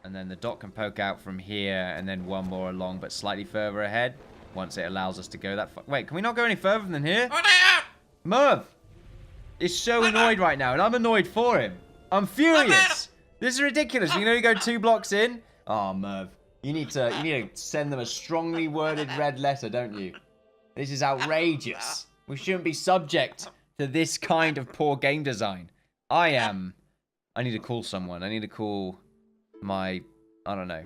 And then the dot can poke out from here, and then one more along, but slightly further ahead. Once it allows us to go that far. Wait, can we not go any further than here? Merv is so annoyed right now, and I'm annoyed for him. I'm furious. This is ridiculous. You can only go 2 blocks in. Oh, Merv, you need to send them a strongly worded red letter, don't you? This is outrageous. We shouldn't be subject to this kind of poor game design. I need to call someone. I need to call my... I don't know.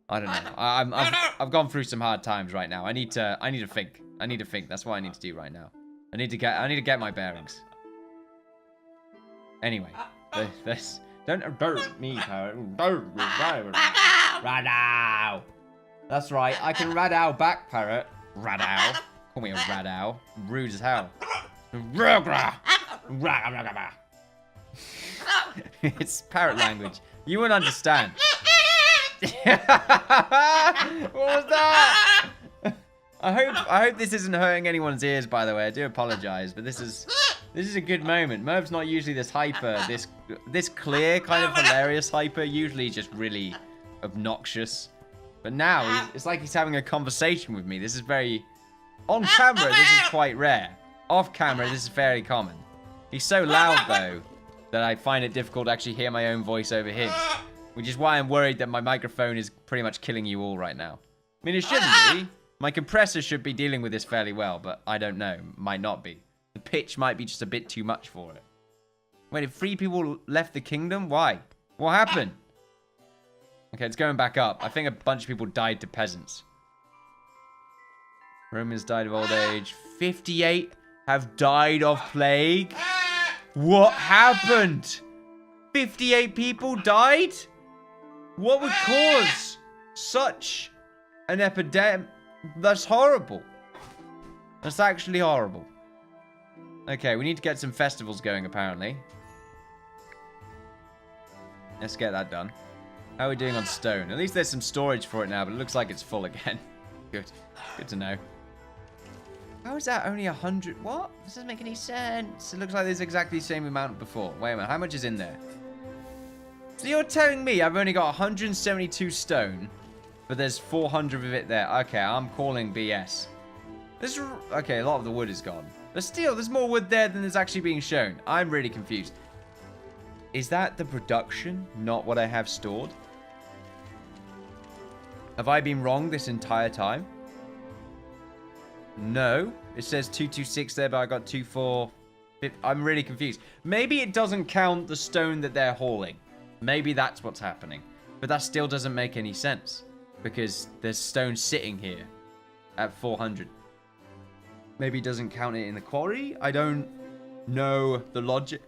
I've gone through some hard times right now. I need to think. I need to think. That's what I need to do right now. I need to get my bearings. Anyway, this don't me, parrot. Radow. That's right. I can radow back, parrot. Radow. Call me a radow. Rude as hell. It's parrot language. You wouldn't understand. What was that? I hope this isn't hurting anyone's ears, by the way. I do apologize, but this is a good moment. Merv's not usually this hyper, this clear, kind of hilarious hyper. Usually he's just really obnoxious. But now it's like he's having a conversation with me. This is very... On camera, this is quite rare. Off camera, this is fairly common. He's so loud, though, that I find it difficult to actually hear my own voice over his. Which is why I'm worried that my microphone is pretty much killing you all right now. I mean, it shouldn't be. My compressor should be dealing with this fairly well, but I don't know. Might not be. The pitch might be just a bit too much for it. Wait, if 3 people left the kingdom? Why? What happened? Okay, it's going back up. I think a bunch of people died to peasants. Romans died of old age. 58 have died of plague. What happened? 58 people died? What would cause such an epidemic? That's horrible. That's actually horrible. Okay, we need to get some festivals going, apparently. Let's get that done. How are we doing on stone? At least there's some storage for it now, but it looks like it's full again. Good. Good to know. How is that only 100? What? This doesn't make any sense. It looks like there's exactly the same amount before. Wait a minute. How much is in there? So you're telling me I've only got 172 stone, but there's 400 of it there. Okay, I'm calling BS. Okay, a lot of the wood is gone. But still, there's more wood there than is actually being shown. I'm really confused. Is that the production, not what I have stored? Have I been wrong this entire time? No. It says 226 there, but I got 24. I'm really confused. Maybe it doesn't count the stone that they're hauling. Maybe that's what's happening. But that still doesn't make any sense. Because there's stone sitting here at 400. Maybe it doesn't count it in the quarry? I don't know the logic.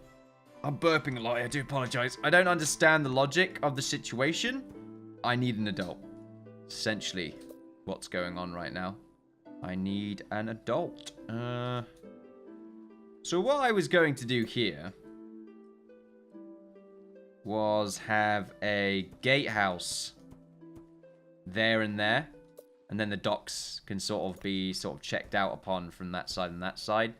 I'm burping a lot. I do apologize. I don't understand the logic of the situation. I need an adult. Essentially, what's going on right now. I need an adult. So what I was going to do here was have a gatehouse there and there. And then the docks can sort of be checked out upon from that side and that side.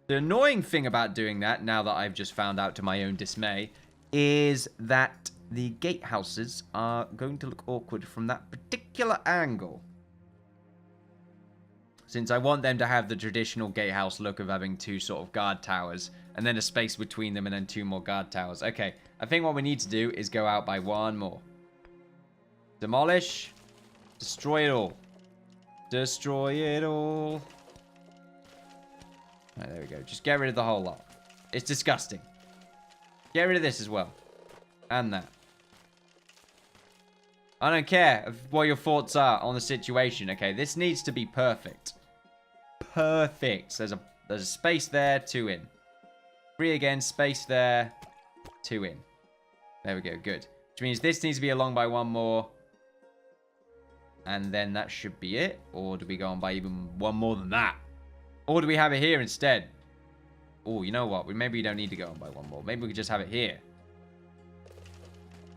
The annoying thing about doing that, now that I've just found out to my own dismay, is that the gatehouses are going to look awkward from that particular angle. Since I want them to have the traditional gatehouse look of having 2 sort of guard towers, and then a space between them, and then 2 more guard towers. Okay, I think what we need to do is go out by 1 more. Demolish. Destroy it all. Destroy it all. Right, there we go. Just get rid of the whole lot. It's disgusting. Get rid of this as well. And that. I don't care what your thoughts are on the situation. Okay, this needs to be perfect. Perfect. There's a space there, 2 in. 3 again, space there, 2 in. There we go, good. Which means this needs to be along by 1 more. And then that should be it. Or do we go on by even 1 more than that? Or do we have it here instead? Oh, you know what? Maybe we don't need to go on by 1 more. Maybe we could just have it here.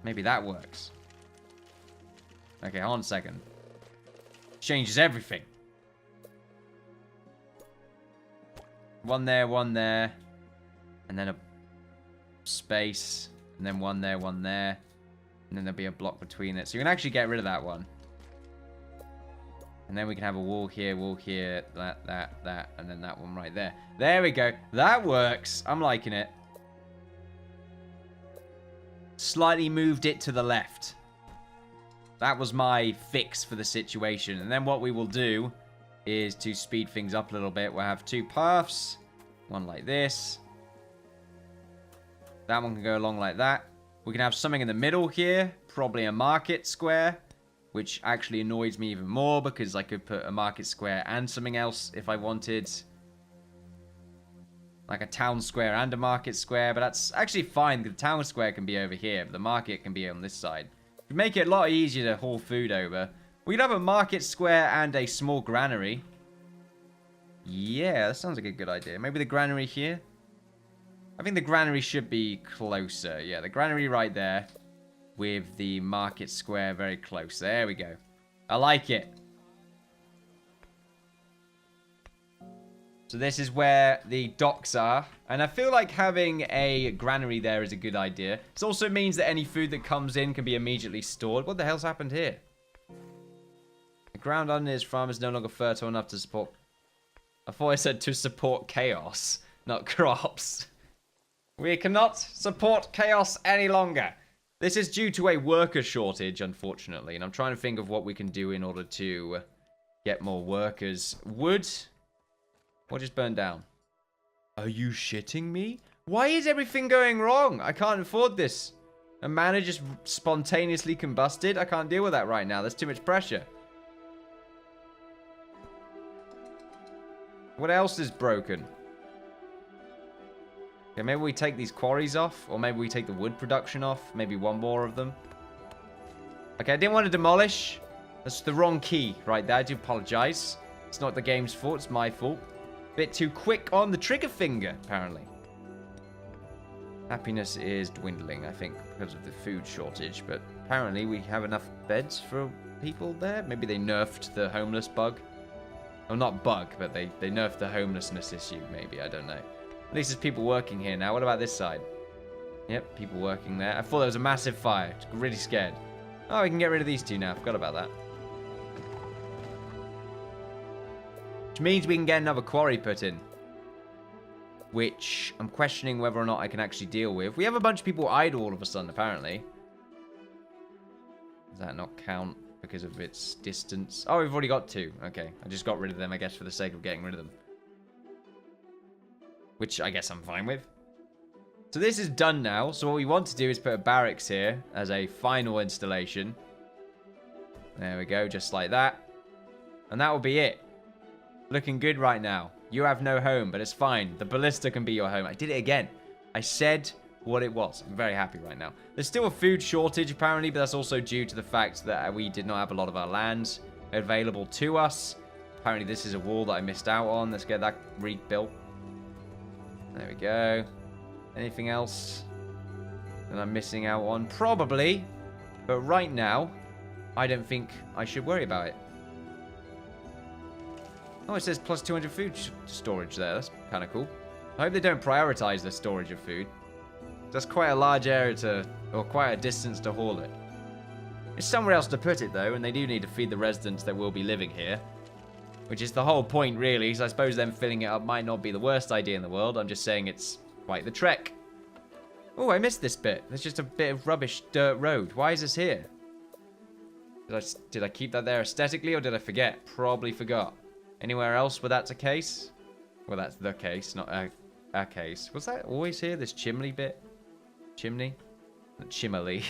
Maybe that works. Okay, hold on a second. Changes everything. 1 there, 1 there. And then a space. And then 1 there, 1 there. And then there'll be a block between it. So you can actually get rid of that one. And then we can have a wall here, that, and then that one right there. There we go. That works. I'm liking it. Slightly moved it to the left. That was my fix for the situation. And then what we will do is to speed things up a little bit. We'll have 2 paths. One like this. That one can go along like that. We can have something in the middle here. Probably a market square. Which actually annoys me even more because I could put a market square and something else if I wanted. Like a town square and a market square. But that's actually fine. The town square can be over here. But the market can be on this side. It'd make it a lot easier to haul food over. We could have a market square and a small granary. Yeah, that sounds like a good idea. Maybe the granary here. I think the granary should be closer. Yeah, the granary right there. With the market square very close. There we go. I like it. So this is where the docks are. And I feel like having a granary there is a good idea. This also means that any food that comes in can be immediately stored. What the hell's happened here? The ground under his farm is no longer fertile enough to support... I thought I said to support chaos, not crops. We cannot support chaos any longer. This is due to a worker shortage, unfortunately. And I'm trying to think of what we can do in order to get more workers. Wood? What just burned down? Are you shitting me? Why is everything going wrong? I can't afford this. A manor just spontaneously combusted? I can't deal with that right now. There's too much pressure. What else is broken? Okay, maybe we take these quarries off. Or maybe we take the wood production off. Maybe one more of them. Okay, I didn't want to demolish. That's the wrong key right there. I do apologize. It's not the game's fault. It's my fault. Bit too quick on the trigger finger, apparently. Happiness is dwindling, I think, because of the food shortage. But apparently we have enough beds for people there. Maybe they nerfed the homeless bug. Well, not bug, but they nerfed the homelessness issue, maybe. I don't know. At least there's people working here now. What about this side? Yep, people working there. I thought there was a massive fire. Really scared. Oh, we can get rid of these two now. Forgot about that. Which means we can get another quarry put in. Which I'm questioning whether or not I can actually deal with. We have a bunch of people idle all of a sudden, apparently. Does that not count because of its distance? Oh, we've already got 2. Okay, I just got rid of them, I guess, for the sake of getting rid of them. Which I guess I'm fine with. So this is done now. So what we want to do is put a barracks here as a final installation. There we go, just like that. And that will be it. Looking good right now. You have no home, but it's fine. The ballista can be your home. I did it again. I said what it was. I'm very happy right now. There's still a food shortage apparently, but that's also due to the fact that we did not have a lot of our lands available to us. Apparently this is a wall that I missed out on. Let's get that rebuilt. There we go. Anything else that I'm missing out on? Probably. But right now, I don't think I should worry about it. Oh, it says plus 200 food storage there. That's kind of cool. I hope they don't prioritize the storage of food. That's quite a large area to... or quite a distance to haul it. It's somewhere else to put it, though, and they do need to feed the residents that will be living here. Which is the whole point, really, because I suppose them filling it up might not be the worst idea in the world. I'm just saying it's quite the trek. Oh, I missed this bit. There's just a bit of rubbish dirt road. Why is this here? Did I keep that there aesthetically, or did I forget? Probably forgot. Anywhere else where that's a case? Well, that's the case, not a case. Was that always here, this chimney bit? Chimney? Not chimney.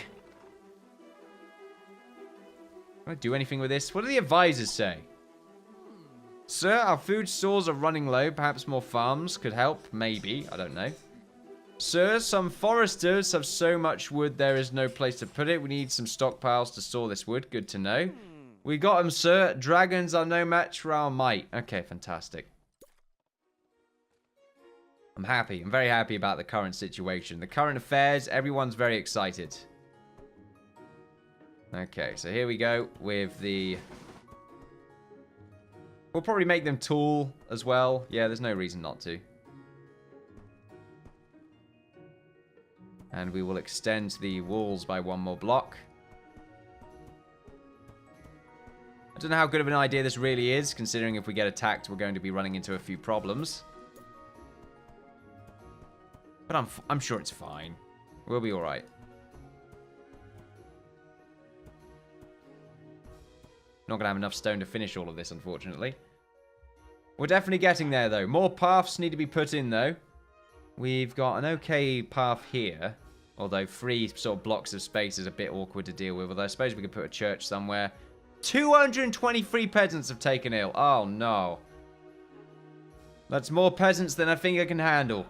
Can I do anything with this? What do the advisors say? Sir, our food stores are running low. Perhaps more farms could help. Maybe. I don't know. Sir, some foresters have so much wood there is no place to put it. We need some stockpiles to store this wood. Good to know. We got them, sir. Dragons are no match for our might. Okay, fantastic. I'm happy. I'm very happy about the current situation. The current affairs, everyone's very excited. Okay, so here we go with the... We'll probably make them tall as well. Yeah, there's no reason not to. And we will extend the walls by 1 more block. I don't know how good of an idea this really is, considering if we get attacked, we're going to be running into a few problems. But I'm sure it's fine. We'll be alright. Not going to have enough stone to finish all of this, unfortunately. We're definitely getting there, though. More paths need to be put in, though. We've got an okay path here. Although 3 sort of blocks of space is a bit awkward to deal with. Although I suppose we could put a church somewhere. 223 peasants have taken ill. Oh, no. That's more peasants than I think I can handle.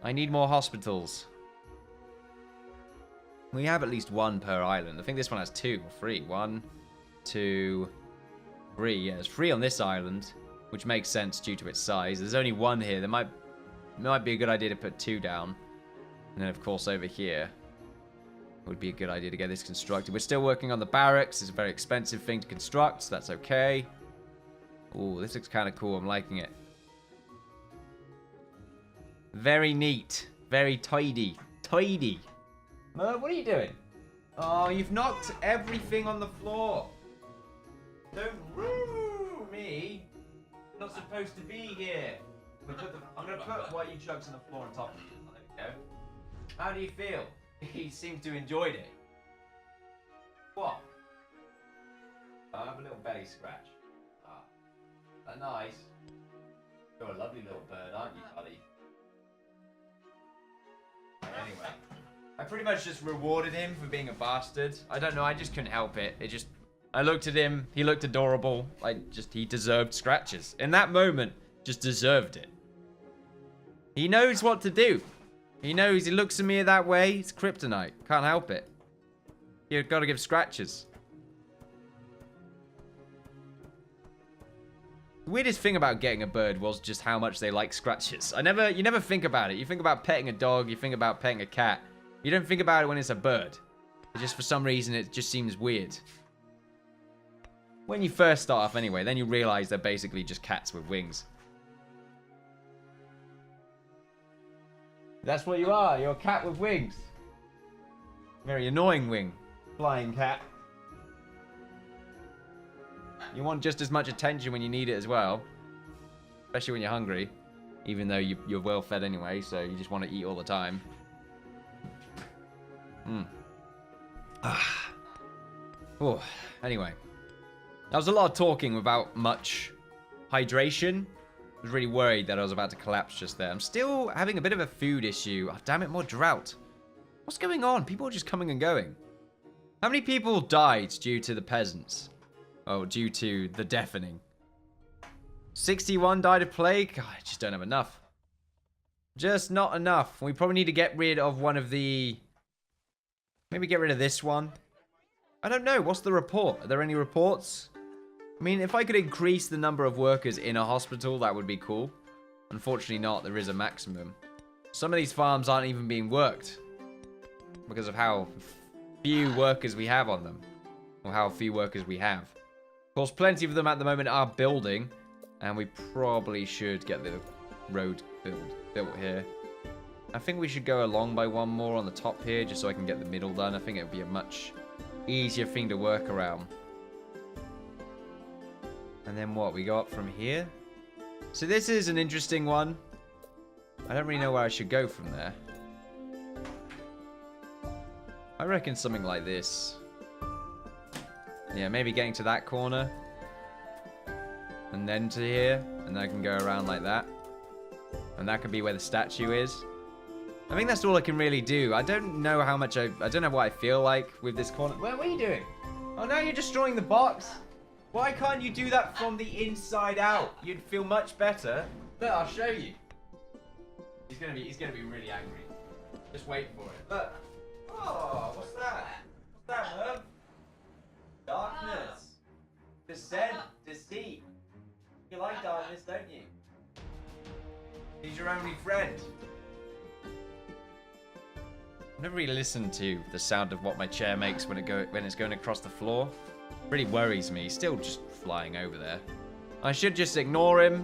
I need more hospitals. We have at least 1 per island. I think this one has 2 or 3. 1, 2, 3. Yeah, there's 3 on this island, which makes sense due to its size. There's only 1 here. There might be a good idea to put 2 down. And then, of course, over here would be a good idea to get this constructed. We're still working on the barracks. It's a very expensive thing to construct, so that's okay. Ooh, this looks kind of cool. I'm liking it. Very neat. Very tidy. Tidy. Merv, what are you doing? Oh, you've knocked everything on the floor. Don't roo me. I'm not supposed to be here. I'm going to put white chugs on the floor on top of you. There we go. How do you feel? He seems to have enjoyed it. What? I have a little belly scratch. Ah, that nice? You're a lovely little bird, aren't you, buddy? Anyway, I pretty much just rewarded him for being a bastard. I don't know, I just couldn't help it. I looked at him, he looked adorable. He deserved scratches. In that moment, just deserved it. He knows what to do. He knows, he looks at me that way. It's kryptonite. Can't help it. You've got to give scratches. The weirdest thing about getting a bird was just how much they like scratches. You never think about it. You think about petting a dog, you think about petting a cat. You don't think about it when it's a bird. It just, for some reason, it just seems weird. When you first start off anyway, then you realize they're basically just cats with wings. That's what you are. You're a cat with wings. Very annoying wing. Flying cat. You want just as much attention when you need it as well. Especially when you're hungry. Even though you're well fed anyway, so you just want to eat all the time. Oh, anyway. That was a lot of talking without much hydration. I was really worried that I was about to collapse just there. I'm still having a bit of a food issue. Oh, damn it, more drought. What's going on? People are just coming and going. How many people died due to the peasants? Oh, due to the deafening. 61 died of plague? God, I just don't have enough. Just not enough. We probably need to get rid of one of the... Maybe get rid of this one. I don't know. What's the report? Are there any reports? I mean, if I could increase the number of workers in a hospital, that would be cool. Unfortunately not. There is a maximum. Some of these farms aren't even being worked. Because of how few workers we have on them. Or how few workers we have. Of course, plenty of them at the moment are building. And we probably should get the road built here. I think we should go along by 1 more on the top here. Just so I can get the middle done. I think it would be a much easier thing to work around. And then what we got from here? So this is an interesting one. I don't really know where I should go from there. I reckon something like this. Yeah, maybe getting to that corner. And then to here. And then I can go around like that. And that could be where the statue is. I think that's all I can really do. I don't know how much I don't know what I feel like with this corner. What are you doing? Oh, now you're destroying the box. Why can't you do that from the inside out? You'd feel much better. Look, I'll show you. He's gonna be really angry. Just wait for it. Look. Oh, what's that? What's that, Merv? Darkness. Descent. Deceit. You like darkness, don't you? He's your only friend. I've never really listened to the sound of what my chair makes when it's going across the floor. It really worries me. He's still just flying over there. I should just ignore him.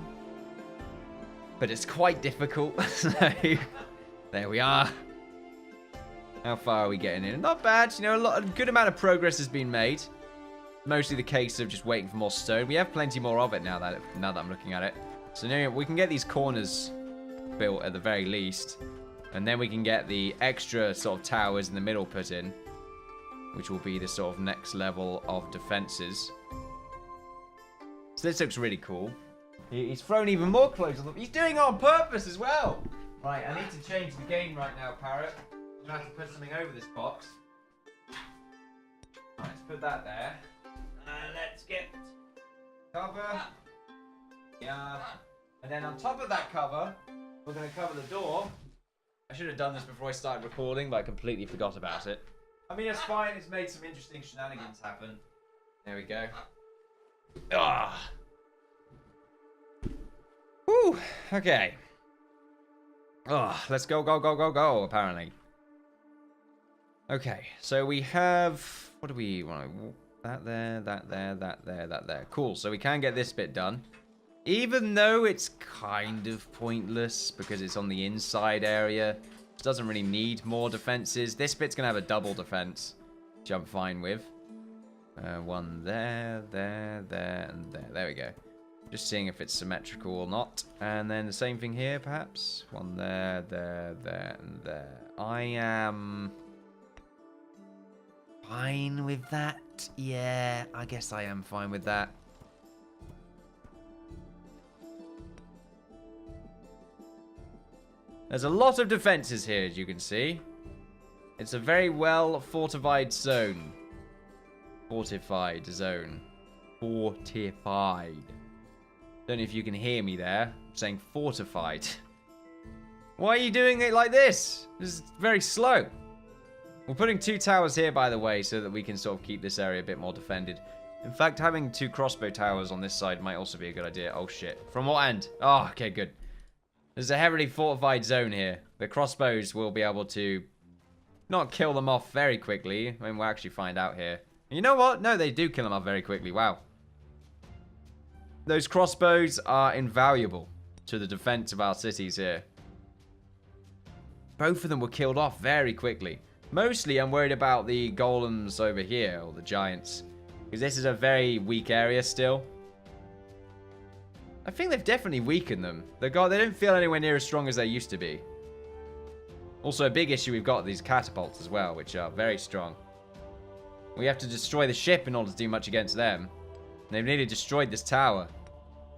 But it's quite difficult. So, there we are. How far are we getting in? Not bad. You know, a good amount of progress has been made. Mostly the case of just waiting for more stone. We have plenty more of it now that I'm looking at it. So now we can get these corners built at the very least. And then we can get the extra sort of towers in the middle put in. Which will be the sort of next level of defenses. So this looks really cool. He's thrown even more clothes on them. He's doing it on purpose as well. Right, I need to change the game right now, Parrot. I'm going to have to put something over this box. Right, let's put that there. Let's get cover. Yeah. And then on top of that cover, we're going to cover the door. I should have done this before I started recording, but I completely forgot about it. I mean, it's fine. It's made some interesting shenanigans happen. There we go. Ah. Woo. Okay. Oh, let's go, apparently. Okay, so we have... What do we want? That there, that there, that there, that there. Cool, so we can get this bit done. Even though it's kind of pointless because it's on the inside area. It doesn't really need more defenses. This bit's going to have a double defense, which I'm fine with. One there, there, there, and there. There we go. Just seeing if it's symmetrical or not. And then the same thing here, perhaps. One there, there, there, and there. I am fine with that. Yeah, I guess I am fine with that. There's a lot of defenses here, as you can see. It's a very well fortified zone. Fortified zone. Fortified. Don't know if you can hear me there. I'm saying fortified. Why are you doing it like this? This is very slow. We're putting 2 towers here, by the way, so that we can sort of keep this area a bit more defended. In fact, having 2 crossbow towers on this side might also be a good idea. Oh, shit. From what end? Oh, okay, good. There's a heavily fortified zone here. The crossbows will be able to not kill them off very quickly. I mean, we'll actually find out here. And you know what? No, they do kill them off very quickly. Wow. Those crossbows are invaluable to the defense of our cities here. Both of them were killed off very quickly. Mostly, I'm worried about the golems over here, or the giants. Because this is a very weak area still. I think they've definitely weakened them. They don't feel anywhere near as strong as they used to be. Also, a big issue we've got these catapults as well, which are very strong. We have to destroy the ship in order to do much against them. They've nearly destroyed this tower.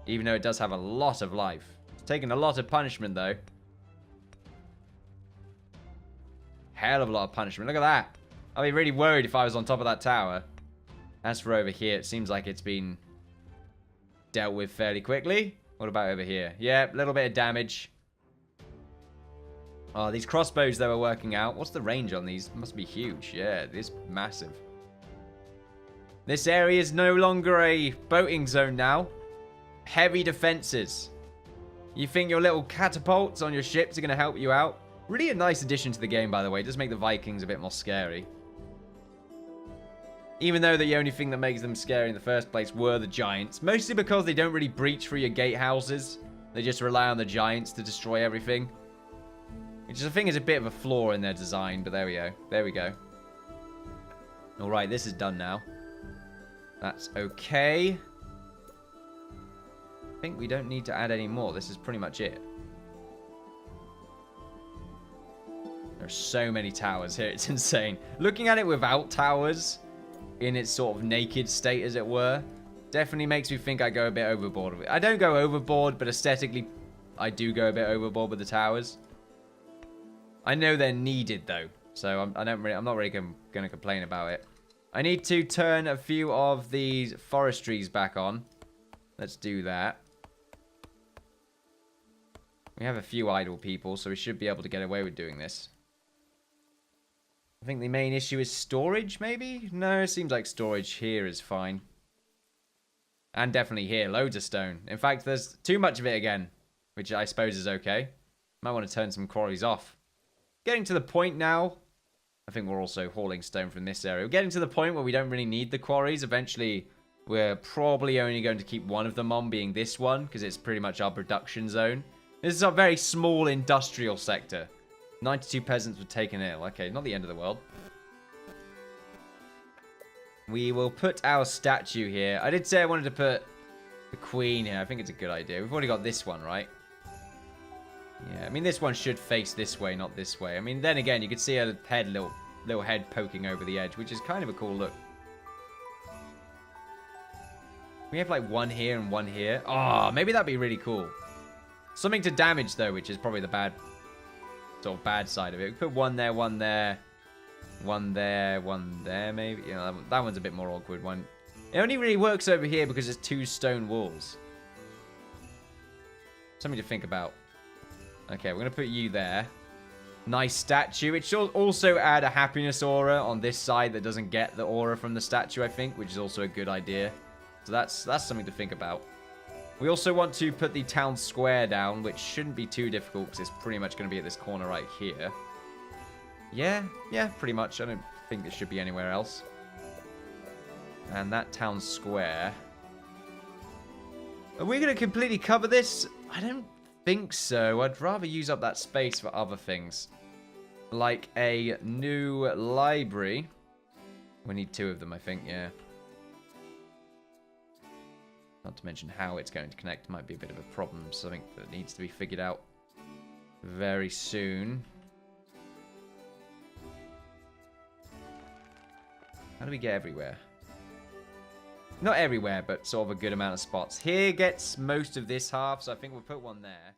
Even though it does have a lot of life. It's taken a lot of punishment, though. Hell of a lot of punishment. Look at that. I'd be really worried if I was on top of that tower. As for over here, it seems like it's been dealt with fairly quickly. What about over here? Yeah, a little bit of damage. Oh, these crossbows that we're working out. What's the range on these? Must be huge. Yeah, it is massive. This area is no longer a boating zone now. Heavy defenses. You think your little catapults on your ships are going to help you out? Really a nice addition to the game, by the way. It does make the Vikings a bit more scary. Even though the only thing that makes them scary in the first place were the giants. Mostly because they don't really breach through your gatehouses. They just rely on the giants to destroy everything. Which I think is a bit of a flaw in their design, but there we go. There we go. Alright, this is done now. That's okay. I think we don't need to add any more. This is pretty much it. There are so many towers here. It's insane. Looking at it without towers, in its sort of naked state, as it were, definitely makes me think I go a bit overboard with it. I don't go overboard, but aesthetically, I do go a bit overboard with the towers. I know they're needed, though, so I'm not really going to complain about it. I need to turn a few of these forestries back on. Let's do that. We have a few idle people, so we should be able to get away with doing this. I think the main issue is storage, maybe? No, it seems like storage here is fine. And definitely here, loads of stone. In fact, there's too much of it again, which I suppose is okay. Might want to turn some quarries off. Getting to the point now. I think we're also hauling stone from this area. We're getting to the point where we don't really need the quarries. Eventually, we're probably only going to keep one of them on, being this one, because it's pretty much our production zone. This is a very small industrial sector. 92 peasants were taken ill. Okay, not the end of the world. We will put our statue here. I did say I wanted to put the queen here. I think it's a good idea. We've already got this one, right? Yeah, I mean, this one should face this way, not this way. I mean, then again, you can see her head, little head poking over the edge, which is kind of a cool look. We have like one here and one here. Oh, maybe that'd be really cool. Something to damage, though, which is probably the bad side of it. We put one there, one there. One there, one there, maybe. You know, that one's a bit more awkward one. It only really works over here because there's 2 stone walls. Something to think about. Okay, we're going to put you there. Nice statue. It should also add a happiness aura on this side that doesn't get the aura from the statue, I think, which is also a good idea. So that's something to think about. We also want to put the town square down, which shouldn't be too difficult because it's pretty much going to be at this corner right here. Yeah, pretty much. I don't think it should be anywhere else. And that town square. Are we going to completely cover this? I don't think so. I'd rather use up that space for other things. Like a new library. We need 2 of them, I think, yeah. Not to mention how it's going to connect might be a bit of a problem. Something that needs to be figured out very soon. How do we get everywhere? Not everywhere, but sort of a good amount of spots. Here gets most of this half, so I think we'll put one there.